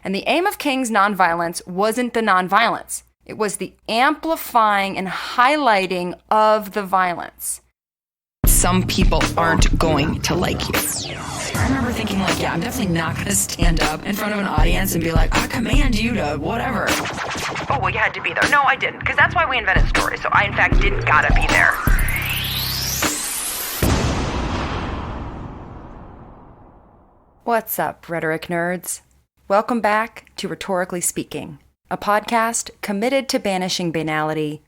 And the aim of King's nonviolence wasn't the nonviolence. It was the amplifying and highlighting of the violence. Some people aren't going to like you. I remember thinking like, yeah, I'm definitely not going to stand up in front of an audience and be like, I command you to whatever. Oh, well, you had to be there. No, I didn't, because that's why we invented stories. So I, in fact, didn't gotta be there. What's up, rhetoric nerds? Welcome back to Rhetorically Speaking, a podcast committed to banishing banality,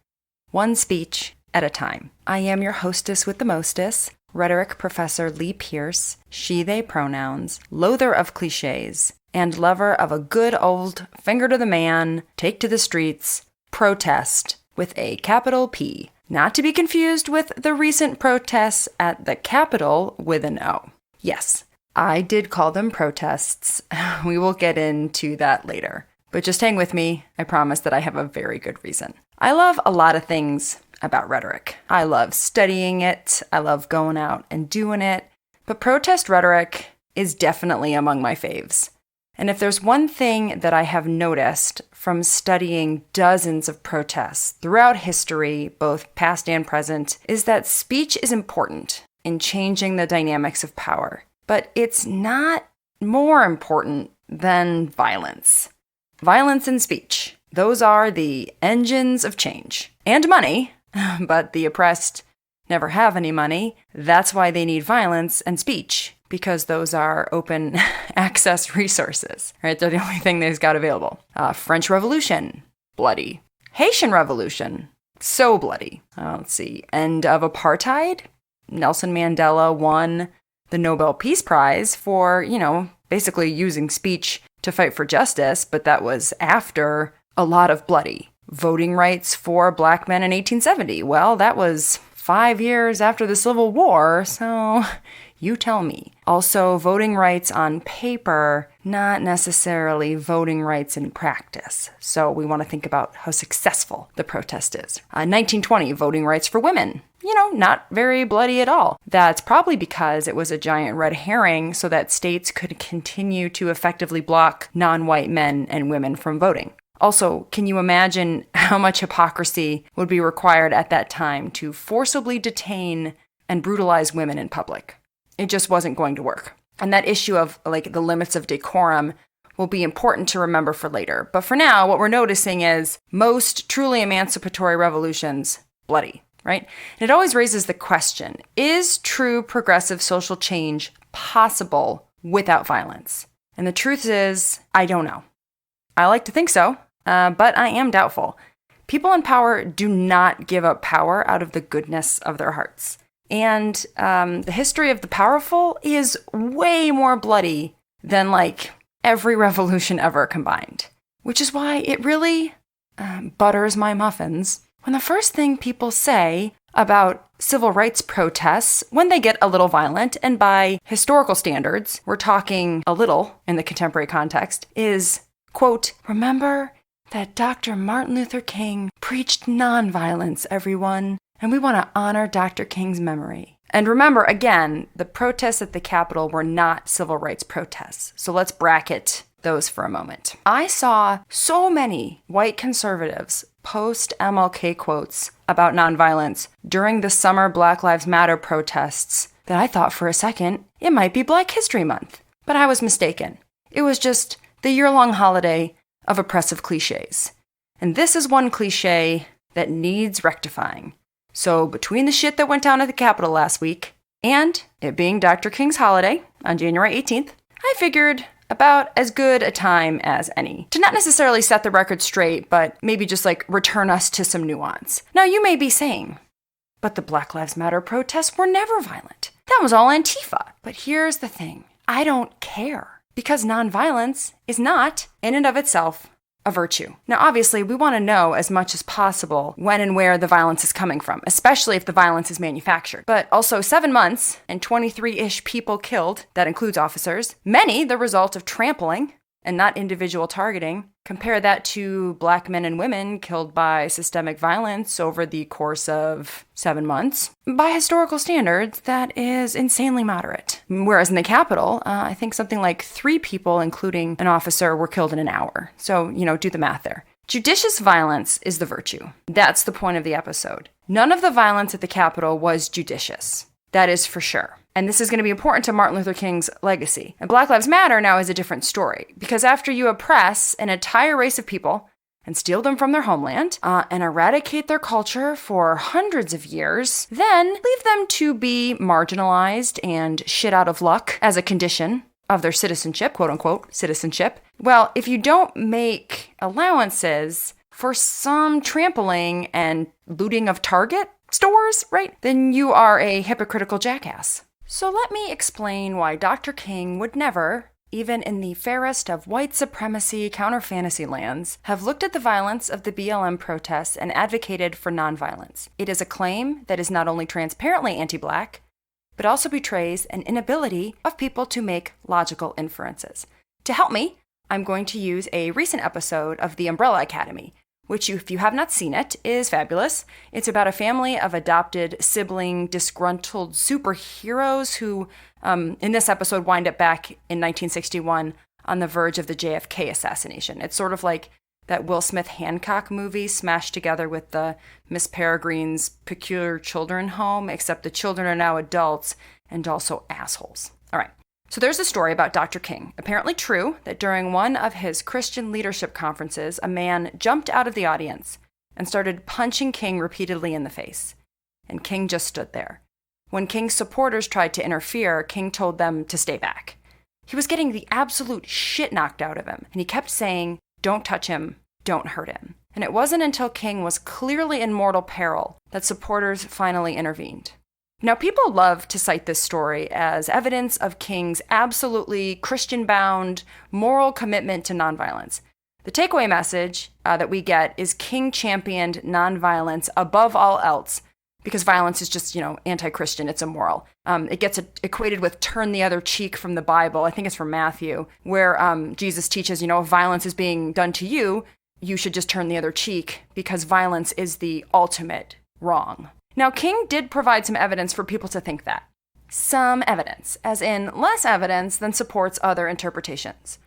one speech at a time. I am your hostess with the mostess, rhetoric professor Lee Pierce, she/they pronouns, loather of cliches, and lover of a good old finger to the man, take to the streets, protest with a capital P, not to be confused with the recent protests at the Capitol with an O. Yes, I did call them protests. We will get into that later. But just hang with me. I promise that I have a very good reason. I love a lot of things about rhetoric. I love studying it. I love going out and doing it. But protest rhetoric is definitely among my faves. And if there's one thing that I have noticed from studying dozens of protests throughout history, both past and present, is that speech is important in changing the dynamics of power. But it's not more important than violence. Violence and speech. Those are the engines of change. And money, but the oppressed never have any money. That's why they need violence and speech, because those are open access resources, right? They're the only thing they've got available. French Revolution, bloody. Haitian Revolution, so bloody. Let's see, end of apartheid. Nelson Mandela won the Nobel Peace Prize for, basically using speech to fight for justice, but that was after a lot of bloody. Voting rights for black men in 1870. Well, that was 5 years after the Civil War, so you tell me. Also, voting rights on paper, not necessarily voting rights in practice. So we want to think about how successful the protest is. 1920, voting rights for women. Not very bloody at all. That's probably because it was a giant red herring so that states could continue to effectively block non-white men and women from voting. Also, can you imagine how much hypocrisy would be required at that time to forcibly detain and brutalize women in public? It just wasn't going to work. And that issue of the limits of decorum will be important to remember for later. But for now, what we're noticing is most truly emancipatory revolutions bloody, right? And it always raises the question, is true progressive social change possible without violence? And the truth is, I don't know. I like to think so. But I am doubtful. People in power do not give up power out of the goodness of their hearts. And the history of the powerful is way more bloody than every revolution ever combined. Which is why it really butters my muffins when the first thing people say about civil rights protests, when they get a little violent, and by historical standards, we're talking a little in the contemporary context, is, quote, remember that Dr. Martin Luther King preached nonviolence, everyone, and we want to honor Dr. King's memory. And remember, again, the protests at the Capitol were not civil rights protests, so let's bracket those for a moment. I saw so many white conservatives post MLK quotes about nonviolence during the summer Black Lives Matter protests that I thought for a second it might be Black History Month. But I was mistaken. It was just the year-long holiday of oppressive cliches. And this is one cliche that needs rectifying. So between the shit that went down at the Capitol last week and it being Dr. King's holiday on January 18th, I figured about as good a time as any to not necessarily set the record straight, but maybe just return us to some nuance. Now you may be saying, but the Black Lives Matter protests were never violent. That was all Antifa. But here's the thing. I don't care. Because nonviolence is not, in and of itself, a virtue. Now, obviously, we want to know as much as possible when and where the violence is coming from, especially if the violence is manufactured. But also 7 months and 23-ish people killed, that includes officers, many the result of trampling and not individual targeting. Compare that to Black men and women killed by systemic violence over the course of 7 months. By historical standards, that is insanely moderate. Whereas in the Capitol, I think something like 3 people, including an officer, were killed in an hour. So, do the math there. Judicious violence is the virtue. That's the point of the episode. None of the violence at the Capitol was judicious. That is for sure. And this is going to be important to Martin Luther King's legacy. And Black Lives Matter now is a different story, because after you oppress an entire race of people and steal them from their homeland and eradicate their culture for hundreds of years, then leave them to be marginalized and shit out of luck as a condition of their citizenship, quote unquote, citizenship. Well, if you don't make allowances for some trampling and looting of Target stores, right, then you are a hypocritical jackass. So let me explain why Dr. King would never, even in the fairest of white supremacy counter-fantasy lands, have looked at the violence of the BLM protests and advocated for nonviolence. It is a claim that is not only transparently anti-Black, but also betrays an inability of people to make logical inferences. To help me, I'm going to use a recent episode of The Umbrella Academy, which, if you have not seen it, is fabulous. It's about a family of adopted, sibling, disgruntled superheroes who, in this episode, wind up back in 1961 on the verge of the JFK assassination. It's sort of like that Will Smith Hancock movie smashed together with the Miss Peregrine's Peculiar Children Home, except the children are now adults and also assholes. All right. So there's a story about Dr. King, apparently true, that during one of his Christian leadership conferences, a man jumped out of the audience and started punching King repeatedly in the face. And King just stood there. When King's supporters tried to interfere, King told them to stay back. He was getting the absolute shit knocked out of him, and he kept saying, "Don't touch him, don't hurt him." And it wasn't until King was clearly in mortal peril that supporters finally intervened. Now, people love to cite this story as evidence of King's absolutely Christian-bound moral commitment to nonviolence. The takeaway message that we get is King championed nonviolence above all else, because violence is just, anti-Christian, it's immoral. It gets equated with turn the other cheek from the Bible. I think it's from Matthew, where Jesus teaches, if violence is being done to you, you should just turn the other cheek, because violence is the ultimate wrong. Now, King did provide some evidence for people to think that. Some evidence, as in less evidence than supports other interpretations.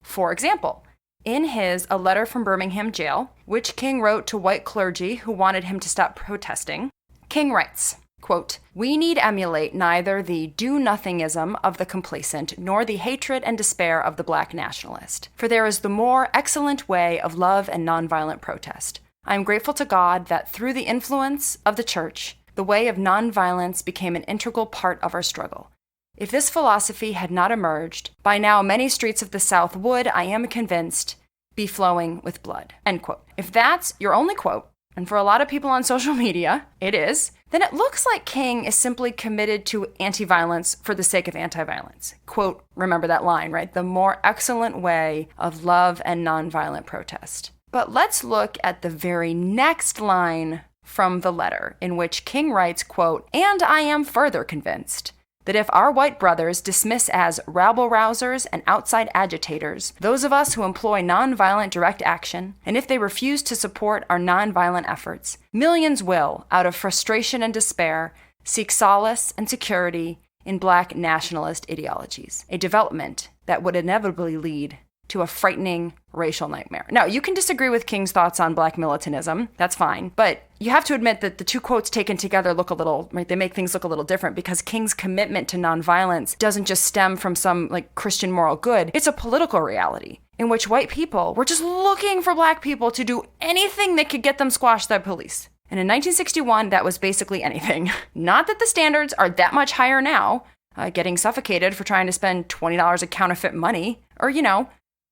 For example, in his A Letter from Birmingham Jail, which King wrote to white clergy who wanted him to stop protesting, King writes, quote, "We need emulate neither the do-nothingism of the complacent nor the hatred and despair of the Black nationalist, for there is the more excellent way of love and nonviolent protest. I am grateful to God that through the influence of the Church, the way of nonviolence became an integral part of our struggle. If this philosophy had not emerged, by now many streets of the South would, I am convinced, be flowing with blood." End quote. If that's your only quote, and for a lot of people on social media, it is, then it looks like King is simply committed to anti-violence for the sake of anti-violence. Quote, remember that line, right? The more excellent way of love and nonviolent protest. But let's look at the very next line from the letter, in which King writes, quote, "And I am further convinced that if our white brothers dismiss as rabble-rousers and outside agitators those of us who employ nonviolent direct action, and if they refuse to support our nonviolent efforts, millions will, out of frustration and despair, seek solace and security in Black nationalist ideologies, a development that would inevitably lead to a frightening racial nightmare." Now, you can disagree with King's thoughts on Black militantism, that's fine, but you have to admit that the two quotes taken together look a little, right, they make things look a little different, because King's commitment to nonviolence doesn't just stem from some, Christian moral good. It's a political reality in which white people were just looking for Black people to do anything that could get them squashed by police. And in 1961, that was basically anything. Not that the standards are that much higher now, getting suffocated for trying to spend $20 of counterfeit money, or,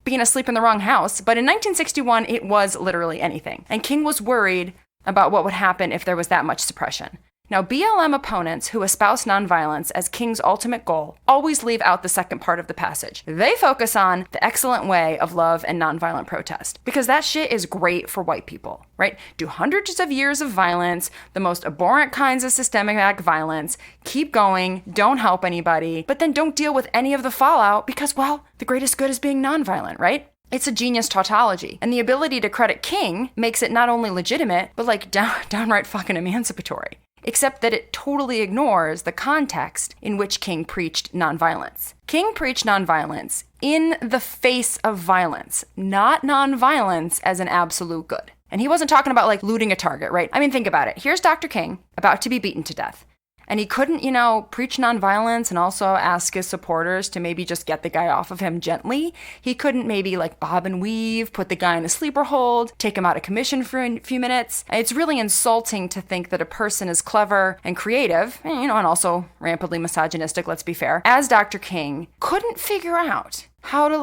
being asleep in the wrong house. But in 1961, it was literally anything. And King was worried about what would happen if there was that much suppression. Now, BLM opponents who espouse nonviolence as King's ultimate goal always leave out the second part of the passage. They focus on the excellent way of love and nonviolent protest, because that shit is great for white people, right? Do hundreds of years of violence, the most abhorrent kinds of systemic violence, keep going, don't help anybody, but then don't deal with any of the fallout because, well, the greatest good is being nonviolent, right? It's a genius tautology. And the ability to credit King makes it not only legitimate, but like downright fucking emancipatory. Except that it totally ignores the context in which King preached nonviolence. King preached nonviolence in the face of violence, not nonviolence as an absolute good. And he wasn't talking about like looting a target, right? I mean, think about it. Here's Dr. King about to be beaten to death. And he couldn't, preach nonviolence and also ask his supporters to maybe just get the guy off of him gently. He couldn't maybe like bob and weave, put the guy in a sleeper hold, take him out of commission for a few minutes. It's really insulting to think that a person as clever and creative, and also rampantly misogynistic, let's be fair, as Dr. King, couldn't figure out how to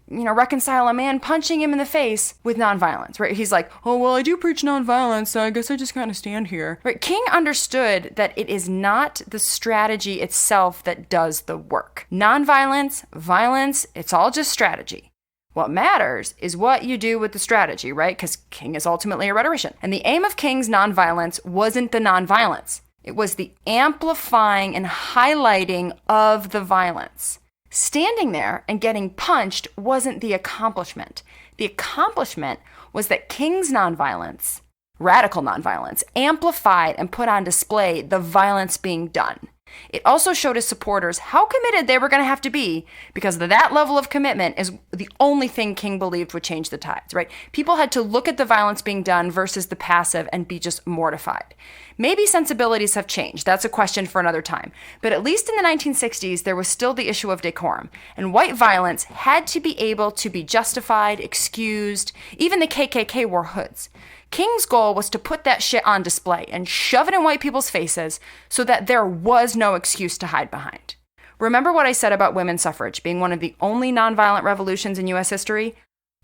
reconcile a man punching him in the face with nonviolence, right? He's like, oh, well, I do preach nonviolence, so I guess I just kind of stand here. Right? King understood that it is not the strategy itself that does the work. Nonviolence, violence, it's all just strategy. What matters is what you do with the strategy, right? Because King is ultimately a rhetorician. And the aim of King's nonviolence wasn't the nonviolence. It was the amplifying and highlighting of the violence. Standing there and getting punched wasn't the accomplishment. The accomplishment was that King's nonviolence, radical nonviolence, amplified and put on display the violence being done. It also showed his supporters how committed they were going to have to be, because that level of commitment is the only thing King believed would change the tides, right? People had to look at the violence being done versus the passive and be just mortified. Maybe sensibilities have changed. That's a question for another time. But at least in the 1960s, there was still the issue of decorum. And white violence had to be able to be justified, excused. Even the KKK wore hoods. King's goal was to put that shit on display and shove it in white people's faces so that there was no excuse to hide behind. Remember what I said about women's suffrage being one of the only nonviolent revolutions in U.S. history?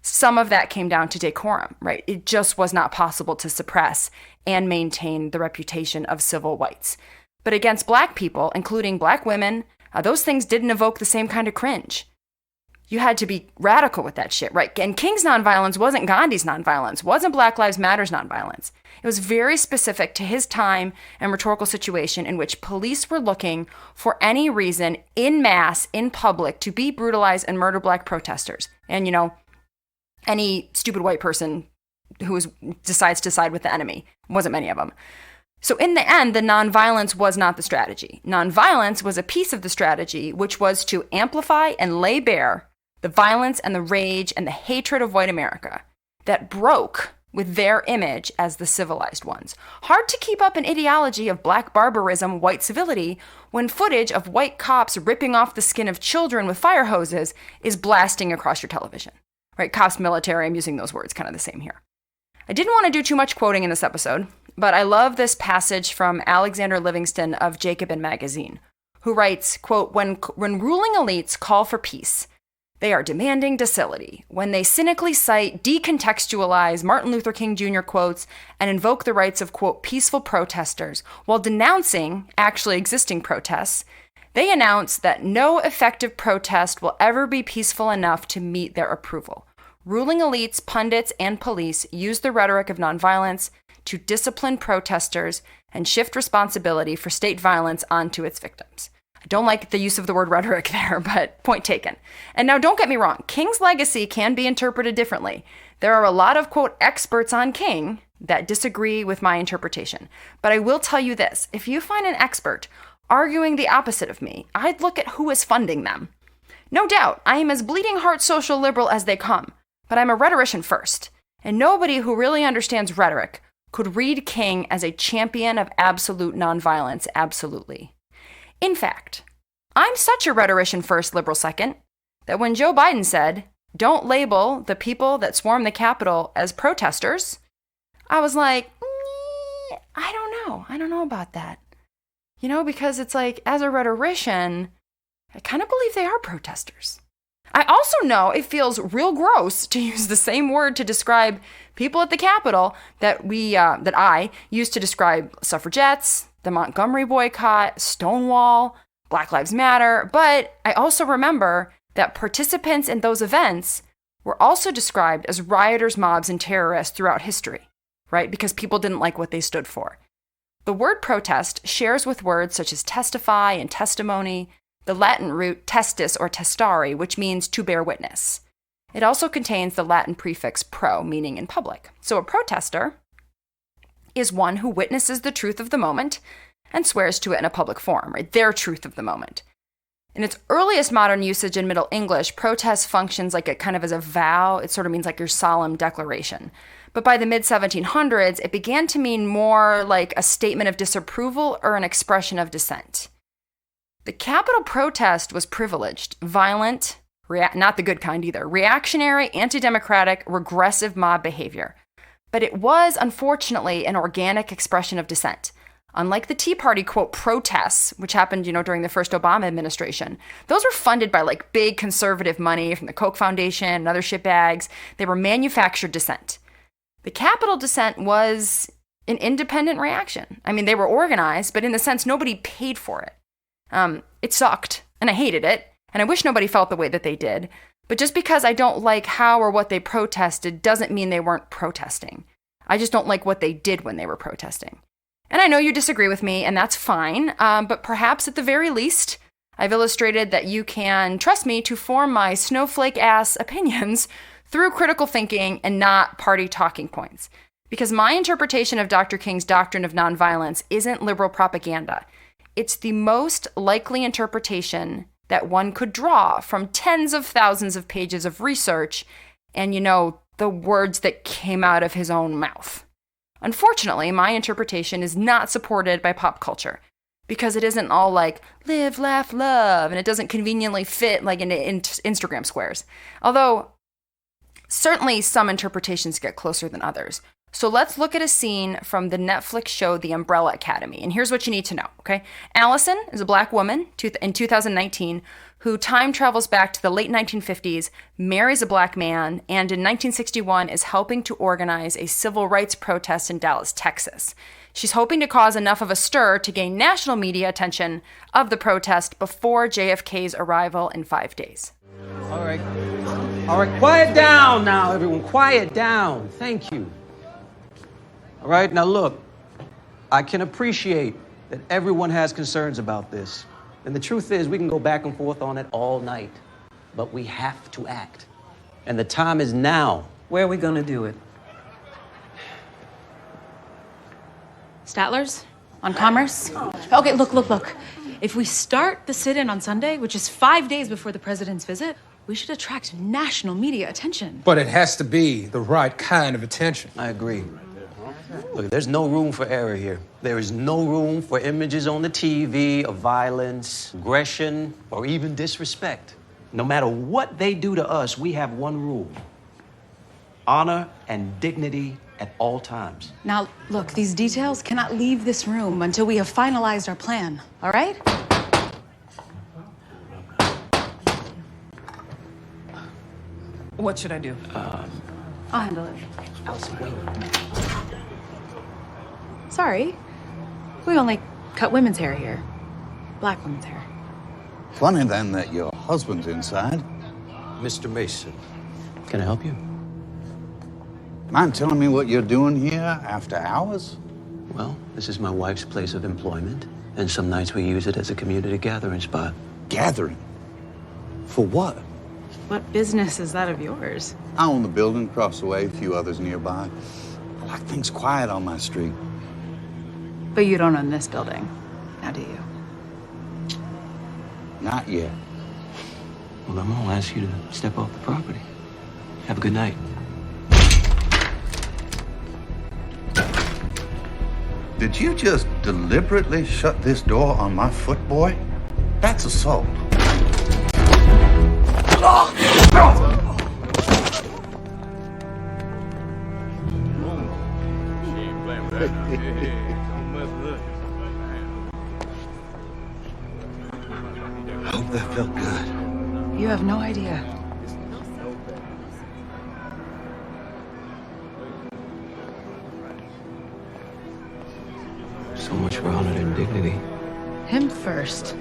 Some of that came down to decorum, right? It just was not possible to suppress and maintain the reputation of civil whites. But against black people, including black women, those things didn't evoke the same kind of cringe. You had to be radical with that shit, right? And King's nonviolence wasn't Gandhi's nonviolence, wasn't Black Lives Matter's nonviolence. It was very specific to his time and rhetorical situation in which police were looking for any reason in mass, in public, to be brutalize and murder black protesters. And, any stupid white person who decides to side with the enemy. Wasn't many of them. So in the end, the nonviolence was not the strategy. Nonviolence was a piece of the strategy, which was to amplify and lay bare the violence and the rage and the hatred of white America that broke with their image as the civilized ones. Hard to keep up an ideology of black barbarism, white civility, when footage of white cops ripping off the skin of children with fire hoses is blasting across your television. Right? Cops, military, I'm using those words, kind of the same here. I didn't want to do too much quoting in this episode, but I love this passage from Alexander Livingston of Jacobin Magazine, who writes, quote, when ruling elites call for peace, they are demanding docility. When they cynically cite, decontextualize Martin Luther King Jr. quotes and invoke the rights of, quote, peaceful protesters while denouncing actually existing protests, they announce that no effective protest will ever be peaceful enough to meet their approval. Ruling elites, pundits, and police use the rhetoric of nonviolence to discipline protesters and shift responsibility for state violence onto its victims. I don't like the use of the word rhetoric there, but point taken. And now don't get me wrong, King's legacy can be interpreted differently. There are a lot of, quote, experts on King that disagree with my interpretation. But I will tell you this, if you find an expert arguing the opposite of me, I'd look at who is funding them. No doubt, I am as bleeding heart social liberal as they come, but I'm a rhetorician first, and nobody who really understands rhetoric could read King as a champion of absolute nonviolence, absolutely. In fact, I'm such a rhetorician first, liberal second, that when Joe Biden said, don't label the people that swarm the Capitol as protesters, I was like, I don't know about that. Because it's like, as a rhetorician, I kind of believe they are protesters. I also know it feels real gross to use the same word to describe people at the Capitol that I use to describe suffragettes, the Montgomery boycott, Stonewall, Black Lives Matter, but I also remember that participants in those events were also described as rioters, mobs, and terrorists throughout history, right? Because people didn't like what they stood for. The word protest shares with words such as testify and testimony the Latin root testis or testare, which means to bear witness. It also contains the Latin prefix pro, meaning in public. So a protester is one who witnesses the truth of the moment and swears to it in a public forum, right? Their truth of the moment. In its earliest modern usage in Middle English, protest functions like as a vow. It sort of means like your solemn declaration. But by the mid-1700s, it began to mean more like a statement of disapproval or an expression of dissent. The capital protest was privileged, violent, not the good kind either, reactionary, anti-democratic, regressive mob behavior. But it was, unfortunately, an organic expression of dissent. Unlike the Tea Party, quote, protests, which happened, during the first Obama administration, those were funded by big conservative money from the Koch Foundation and other shitbags. They were manufactured dissent. The Capitol dissent was an independent reaction. I mean, they were organized, but in the sense nobody paid for it. It sucked, and I hated it, and I wish nobody felt the way that they did. But just because I don't like how or what they protested doesn't mean they weren't protesting. I just don't like what they did when they were protesting. And I know you disagree with me, and that's fine, but perhaps at the very least, I've illustrated that you can trust me to form my snowflake-ass opinions through critical thinking and not party talking points. Because my interpretation of Dr. King's doctrine of nonviolence isn't liberal propaganda. It's the most likely interpretation that one could draw from tens of thousands of pages of research and, the words that came out of his own mouth. Unfortunately, my interpretation is not supported by pop culture because it isn't all like live, laugh, love, and it doesn't conveniently fit into Instagram squares. Although, certainly some interpretations get closer than others. So let's look at a scene from the Netflix show The Umbrella Academy. And here's what you need to know, okay? Allison is a black woman in 2019 who time travels back to the late 1950s, marries a black man, and in 1961 is helping to organize a civil rights protest in Dallas, Texas. She's hoping to cause enough of a stir to gain national media attention of the protest before JFK's arrival in 5 days. All right, quiet down now, everyone. Quiet down. Thank you. All right, now look, I can appreciate that everyone has concerns about this. And the truth is, we can go back and forth on it all night. But we have to act. And the time is now. Where are we gonna do it? Statler's? On Commerce? Okay, look. If we start the sit-in on Sunday, which is 5 days before the president's visit, we should attract national media attention. But it has to be the right kind of attention. I agree. Look, there's no room for error here. There is no room for images on the TV of violence, aggression, or even disrespect. No matter what they do to us, we have one rule: honor and dignity at all times. Now, look, these details cannot leave this room until we have finalized our plan, all right? What should I do? I'll handle it. Allison, wait. Sorry, we only cut women's hair here. Black women's hair. Funny then that your husband's inside. Mr. Mason, can I help you? Mind telling me what you're doing here after hours? Well, this is my wife's place of employment, and some nights we use it as a community gathering spot. Gathering? For what? What business is that of yours? I own the building across the way, a few others nearby. I like things quiet on my street. But you don't own this building, now do you? Not yet. Well, I'm gonna ask you to step off the property. Have a good night. Did you just deliberately shut this door on my foot, boy? That's assault. I hope that felt good. You have no idea. Just So much for honor and dignity. Him first.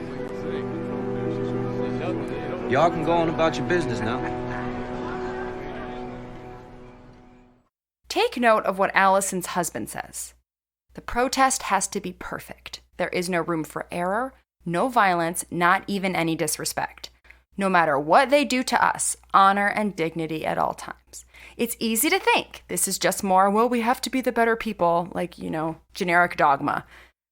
Y'all can go on about your business now. Take note of what Allison's husband says. The protest has to be perfect. There is no room for error, no violence, not even any disrespect. No matter what they do to us, honor and dignity at all times. It's easy to think this is just more, well, we have to be the better people, like, generic dogma.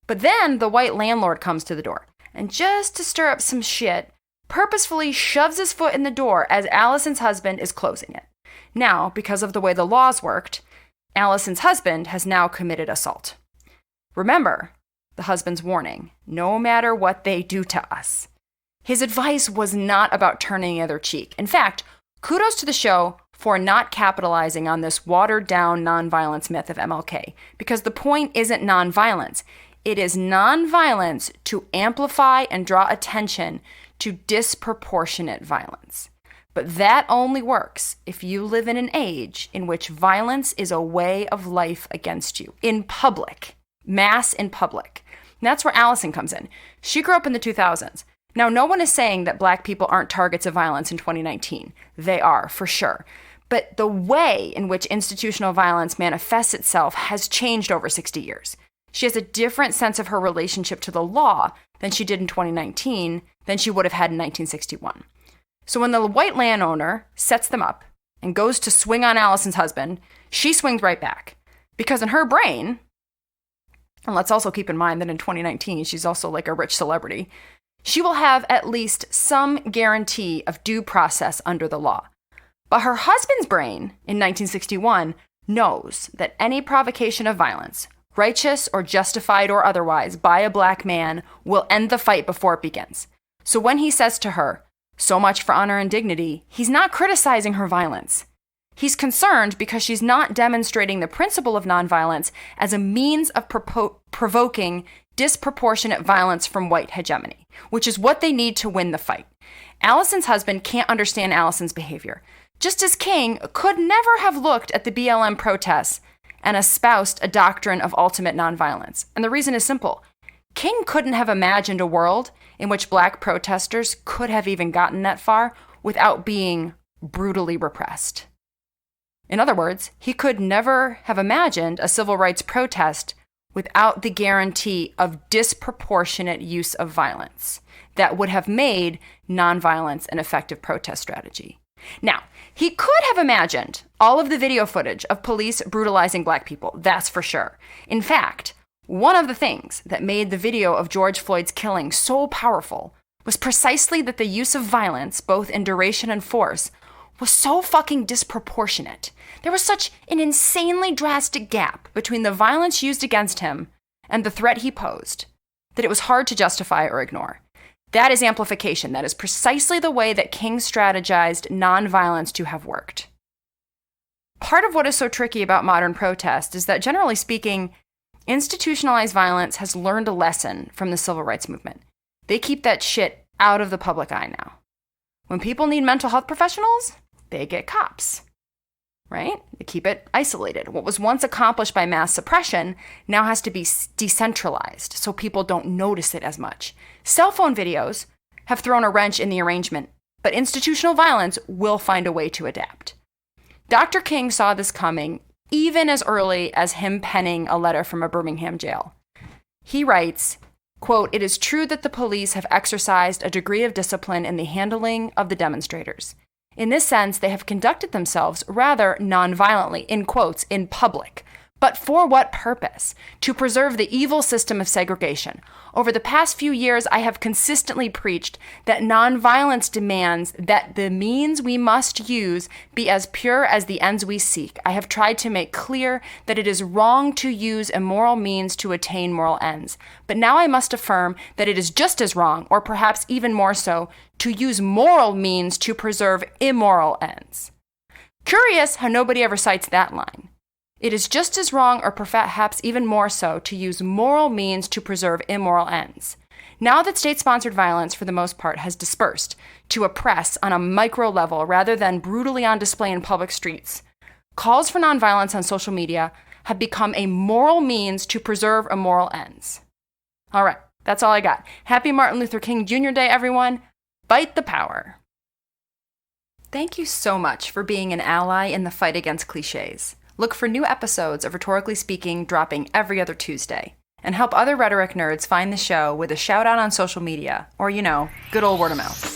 But then the white landlord comes to the door, and just to stir up some shit, purposefully shoves his foot in the door as Allison's husband is closing it. Now, because of the way the laws worked, Allison's husband has now committed assault. Remember the husband's warning, no matter what they do to us. His advice was not about turning the other cheek. In fact, kudos to the show for not capitalizing on this watered-down nonviolence myth of MLK, because the point isn't nonviolence. It is nonviolence to amplify and draw attention to disproportionate violence. But that only works if you live in an age in which violence is a way of life against you, in public, mass in public. And that's where Allison comes in. She grew up in the 2000s. Now, no one is saying that Black people aren't targets of violence in 2019. They are, for sure. But the way in which institutional violence manifests itself has changed over 60 years. She has a different sense of her relationship to the law than she did in 2019 than she would have had in 1961. So when the white landowner sets them up and goes to swing on Allison's husband, she swings right back. Because in her brain, and let's also keep in mind that in 2019, she's also like a rich celebrity, she will have at least some guarantee of due process under the law. But her husband's brain in 1961 knows that any provocation of violence, righteous or justified or otherwise, by a Black man will end the fight before it begins. So when he says to her, "So much for honor and dignity," he's not criticizing her violence. He's concerned because she's not demonstrating the principle of nonviolence as a means of provoking disproportionate violence from white hegemony, which is what they need to win the fight. Allison's husband can't understand Allison's behavior, just as King could never have looked at the BLM protests and espoused a doctrine of ultimate nonviolence. And the reason is simple. King couldn't have imagined a world in which Black protesters could have even gotten that far without being brutally repressed. In other words, he could never have imagined a civil rights protest without the guarantee of disproportionate use of violence that would have made nonviolence an effective protest strategy. Now, he could have imagined all of the video footage of police brutalizing Black people, that's for sure. In fact, one of the things that made the video of George Floyd's killing so powerful was precisely that the use of violence, both in duration and force, was so fucking disproportionate. There was such an insanely drastic gap between the violence used against him and the threat he posed that it was hard to justify or ignore. That is amplification. That is precisely the way that King strategized nonviolence to have worked. Part of what is so tricky about modern protest is that, generally speaking, institutionalized violence has learned a lesson from the civil rights movement. They keep that shit out of the public eye now. When people need mental health professionals, they get cops, right? They keep it isolated. What was once accomplished by mass suppression now has to be decentralized so people don't notice it as much. Cell phone videos have thrown a wrench in the arrangement, but institutional violence will find a way to adapt. Dr. King saw this coming even as early as him penning a letter from a Birmingham jail. He writes, quote, "It is true that the police have exercised a degree of discipline in the handling of the demonstrators. In this sense, they have conducted themselves rather nonviolently, in quotes, in public. But for what purpose? To preserve the evil system of segregation. Over the past few years, I have consistently preached that nonviolence demands that the means we must use be as pure as the ends we seek. I have tried to make clear that it is wrong to use immoral means to attain moral ends. But now I must affirm that it is just as wrong, or perhaps even more so, to use moral means to preserve immoral ends." Curious how nobody ever cites that line. It is just as wrong, or perhaps even more so, to use moral means to preserve immoral ends. Now that state-sponsored violence, for the most part, has dispersed to oppress on a micro level rather than brutally on display in public streets, calls for nonviolence on social media have become a moral means to preserve immoral ends. All right, that's all I got. Happy Martin Luther King Jr. Day, everyone. Fight the power. Thank you so much for being an ally in the fight against cliches. Look for new episodes of Rhetorically Speaking dropping every other Tuesday. And help other rhetoric nerds find the show with a shout out on social media, or, good old word of mouth.